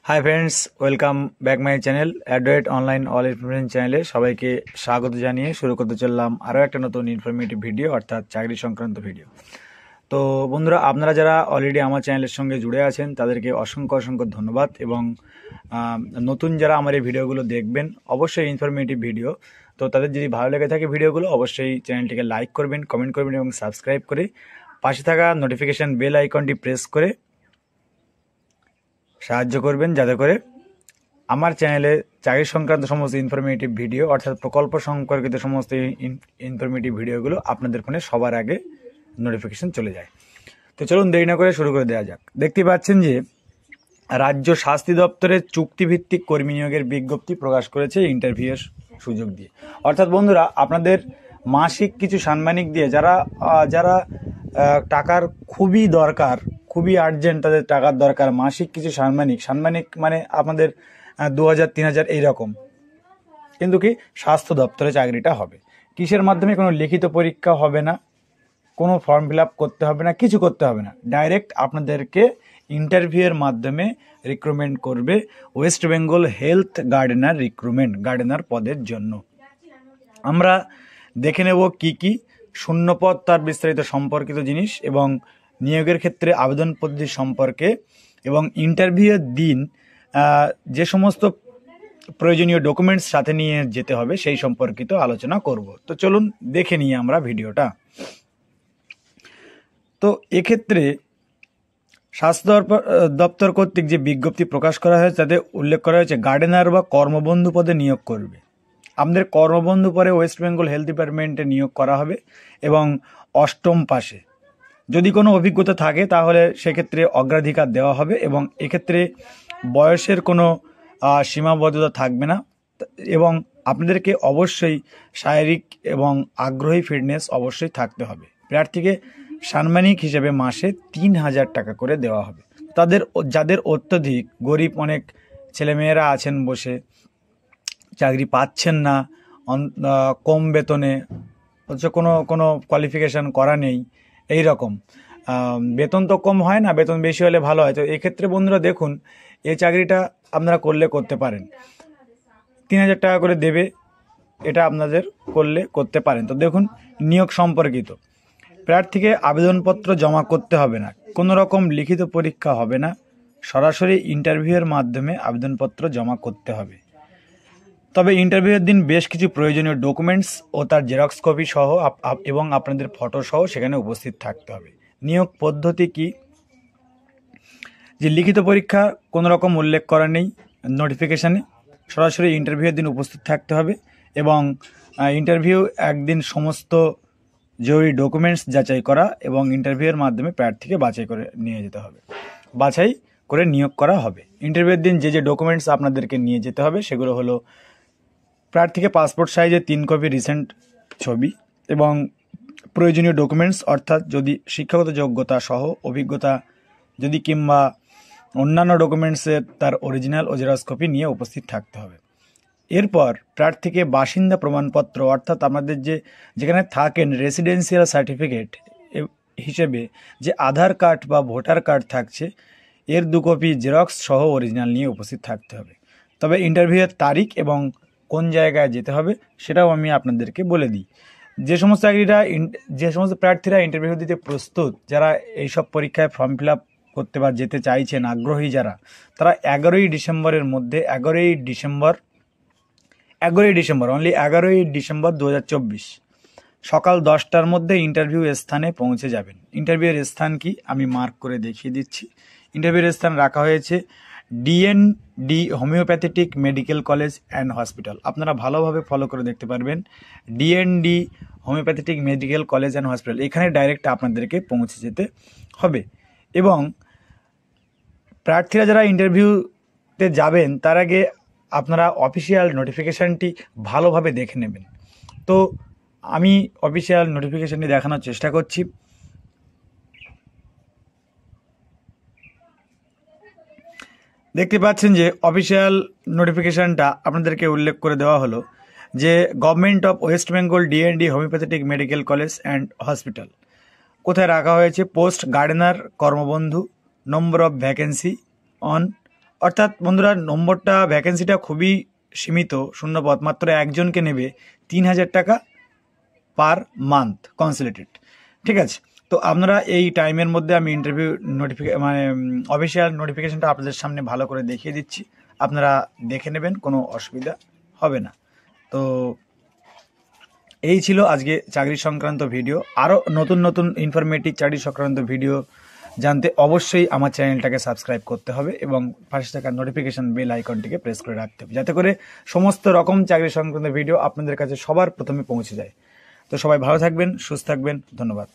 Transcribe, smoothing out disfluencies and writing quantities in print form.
High friends, welcome back my channel Adwait online all information চ্যানেলে সবাইকে স্বাগত জানিয়ে শুরু করতে চললাম আরও একটা নতুন ইনফরমেটিভ ভিডিও, অর্থাৎ চাকরি সংক্রান্ত ভিডিও। তো বন্ধুরা, আপনারা যারা অলরেডি আমার চ্যানেলের সঙ্গে জুড়ে আছেন তাদেরকে অসংখ্য অসংখ্য ধন্যবাদ, এবং নতুন যারা আমার এই ভিডিওগুলো দেখবেন, অবশ্যই ইনফরমেটিভ ভিডিও, তো তাদের যদি ভালো লেগে থাকে ভিডিওগুলো অবশ্যই চ্যানেলটিকে লাইক করবেন, কমেন্ট করবেন এবং সাবস্ক্রাইব করে পাশে থাকা নোটিফিকেশান বেল আইকনটি প্রেস করে সাহায্য করবেন, যাতে করে আমার চ্যানেলে চাকরি সংক্রান্ত সমস্ত ইনফরমেটিভ ভিডিও, অর্থাৎ প্রকল্প সম্পর্কিত সমস্ত ইনফরমেটিভ ভিডিওগুলো আপনাদের ফোনে সবার আগে নোটিফিকেশন চলে যায়। তো চলুন দেরি না করে শুরু করে দেওয়া যাক। দেখতে পাচ্ছেন যে রাজ্য শাস্তি দপ্তরের চুক্তিভিত্তিক কর্মী নিয়োগের বিজ্ঞপ্তি প্রকাশ করেছে ইন্টারভিউয়ের সুযোগ দিয়ে। অর্থাৎ বন্ধুরা, আপনাদের মাসিক কিছু সাম্মানিক দিয়ে যারা যারা টাকার খুবই দরকার, খুবই আর্জেন্ট, তাদের টাকার দরকার, মাসিক কিছু সাম্মানিক মানে আপনাদের 2000-3000 এইরকম, কিন্তু কি স্বাস্থ্য দপ্তরে চাকরিটা হবে। কিসের মাধ্যমে? কোনো লিখিত পরীক্ষা হবে না, কোনো ফর্ম ফিল আপ করতে হবে না, কিছু করতে হবে না, ডাইরেক্ট আপনাদেরকে ইন্টারভিউয়ের মাধ্যমে রিক্রুটমেন্ট করবে ওয়েস্ট বেঙ্গল হেলথ গার্ডেনার পদের জন্য। আমরা দেখে নেব কি কি শূন্যপদ, তার বিস্তারিত সম্পর্কিত জিনিস, এবং নিয়োগের ক্ষেত্রে আবেদন পদ্ধতি সম্পর্কে, এবং ইন্টারভিউয়ের দিন যে সমস্ত প্রয়োজনীয় ডকুমেন্টস সাথে নিয়ে যেতে হবে সেই সম্পর্কিত আলোচনা করব। তো চলুন দেখে নিই আমরা ভিডিওটা। তো এক্ষেত্রে স্বাস্থ্য দপ্তর কর্তৃক যে বিজ্ঞপ্তি প্রকাশ করা হয়েছে তাতে উল্লেখ করা হয়েছে গার্ডেনার বা কর্মবন্ধু পদে নিয়োগ করবে। আমাদের কর্মবন্ধু পরে ওয়েস্ট বেঙ্গল হেলথ ডিপার্টমেন্টে নিয়োগ করা হবে, এবং 8ম পাশে যদি কোনো অভিজ্ঞতা থাকে তাহলে সেক্ষেত্রে অগ্রাধিকার দেওয়া হবে, এবং এক্ষেত্রে বয়সের কোনো সীমাবদ্ধতা থাকবে না, এবং আপনাদেরকে অবশ্যই শারীরিক এবং আগ্রহী ফিটনেস অবশ্যই থাকতে হবে। প্রার্থীকে সাম্মানিক হিসেবে মাসে 3000 টাকা করে দেওয়া হবে। যাদের অত্যধিক গরিব, অনেক ছেলেমেয়েরা আছেন বসে চাকরি পাচ্ছেন না, কম বেতনে, অথচ কোনো কোয়ালিফিকেশান করা নেই, এই রকম বেতন তো কম হয় না, বেতন বেশি হলে ভালো হয়। তো এক্ষেত্রে বন্ধুরা দেখুন, এই চাকরিটা আপনারা করতে পারেন, 3000 টাকা করে দেবে, এটা আপনাদের করতে পারেন। তো দেখুন, নিয়োগ সম্পর্কিত প্রার্থীকে আবেদনপত্র জমা করতে হবে না, কোনো রকম লিখিত পরীক্ষা হবে না, সরাসরি ইন্টারভিউয়ের মাধ্যমে আবেদনপত্র জমা করতে হবে। তবে ইন্টারভিউয়ের দিন বেশ কিছু প্রয়োজনীয় ডকুমেন্টস ও তার জেরক্স কপি সহ এবং আপনাদের ফটো সহ সেখানে উপস্থিত থাকতে হবে। নিয়োগ পদ্ধতি কি? যে লিখিত পরীক্ষা কোনো রকম উল্লেখ করা নেই নোটিফিকেশানে, সরাসরি ইন্টারভিউয়ের দিন উপস্থিত থাকতে হবে, এবং ইন্টারভিউ একদিন সমস্ত জরুরি ডকুমেন্টস যাচাই করা, এবং ইন্টারভিউয়ের মাধ্যমে প্রার্থীকে বাছাই করে নিয়োগ করা হবে। ইন্টারভিউয়ের দিন যে ডকুমেন্টস আপনাদেরকে নিয়ে যেতে হবে সেগুলো হলো প্রার্থীকে পাসপোর্ট সাইজের 3 কপি রিসেন্ট ছবি, এবং প্রয়োজনীয় ডকুমেন্টস, অর্থাৎ যদি শিক্ষাগত যোগ্যতা সহ অভিজ্ঞতা যদি কিংবা অন্যান্য ডকুমেন্টসের তার অরিজিনাল ও জেরক্স কপি নিয়ে উপস্থিত থাকতে হবে। এরপর প্রার্থীকে বাসিন্দা প্রমাণপত্র, অর্থাৎ আমাদের যেখানে থাকেন রেসিডেন্সিয়াল সার্টিফিকেট হিসেবে যে আধার কার্ড বা ভোটার কার্ড থাকছে, এর 2 কপি জেরক্স সহ অরিজিনাল নিয়ে উপস্থিত থাকতে হবে। তবে ইন্টারভিউয়ের তারিখ এবং কোন জায়গায় যেতে হবে সেটাও আমি আপনাদেরকে বলে দিই। যে সমস্ত প্রার্থীরা ইন্টারভিউ দিতে প্রস্তুত, যারা এইসব পরীক্ষায় ফর্ম ফিল আপ করতে বা যেতে চাইছেন, আগ্রহী যারা, তারা 11ই ডিসেম্বরের মধ্যে 11ই ডিসেম্বর 2024 সকাল 10টার মধ্যে ইন্টারভিউ স্থানে পৌঁছে যাবেন। ইন্টারভিউয়ের স্থান কি আমি মার্ক করে দেখিয়ে দিচ্ছি। ইন্টারভিউয়ের স্থান রাখা হয়েছে DND homeopathic medical college and hospital. আপনারা ভালোভাবে ফলো করে দেখতে পারবেন, DND homeopathic medical college and hospital, এখানে ডাইরেক্ট আপনাদেরকে পৌঁছে যেতে হবে। এবং প্রার্থীরা যারা ইন্টারভিউতে যাবেন তার আগে আপনারা অফিসিয়াল নোটিফিকেশানটি ভালোভাবে দেখে নেবেন। তো আমি অফিসিয়াল নোটিফিকেশানটি দেখানোর চেষ্টা করছি। দেখতে পাচ্ছেন যে অফিসিয়াল নোটিফিকেশানটা আপনাদেরকে উল্লেখ করে দেওয়া হলো যে government of west Bengal DND homeopathic medical college and hospital. কোথায় রাখা হয়েছে? পোস্ট গার্ডেনার কর্মবন্ধু, নম্বর অফ ভ্যাকেন্সি অন অর্থাৎ বন্ধুরা নম্বরটা ভ্যাকেন্সিটা খুবই সীমিত, শূন্যপদ মাত্র একজনকে নেবে, 3,000 টাকা পার মান্থ কনসিলেটেড। ঠিক আছে, তো আপনারা এই টাইমের মধ্যে আমি ইন্টারভিউ অফিসিয়াল নোটিফিকেশনটা আপনাদের সামনে ভালো করে দেখিয়ে দিচ্ছি, আপনারা দেখে নেবেন, কোনো অসুবিধা হবে না। তো এই ছিল আজকে চাকরি সংক্রান্ত ভিডিও। আরও নতুন নতুন ইনফরমেটিভ চাকরি সংক্রান্ত ভিডিও জানতে অবশ্যই আমার চ্যানেলটাকে সাবস্ক্রাইব করতে হবে এবং পাশে থাকা নোটিফিকেশন বেল আইকনটিকে প্রেস করে রাখতে হবে, যাতে করে সমস্ত রকম চাকরি সংক্রান্ত ভিডিও আপনাদের কাছে সবার প্রথমে পৌঁছে যায়। তো সবাই ভালো থাকবেন, সুস্থ থাকবেন, ধন্যবাদ।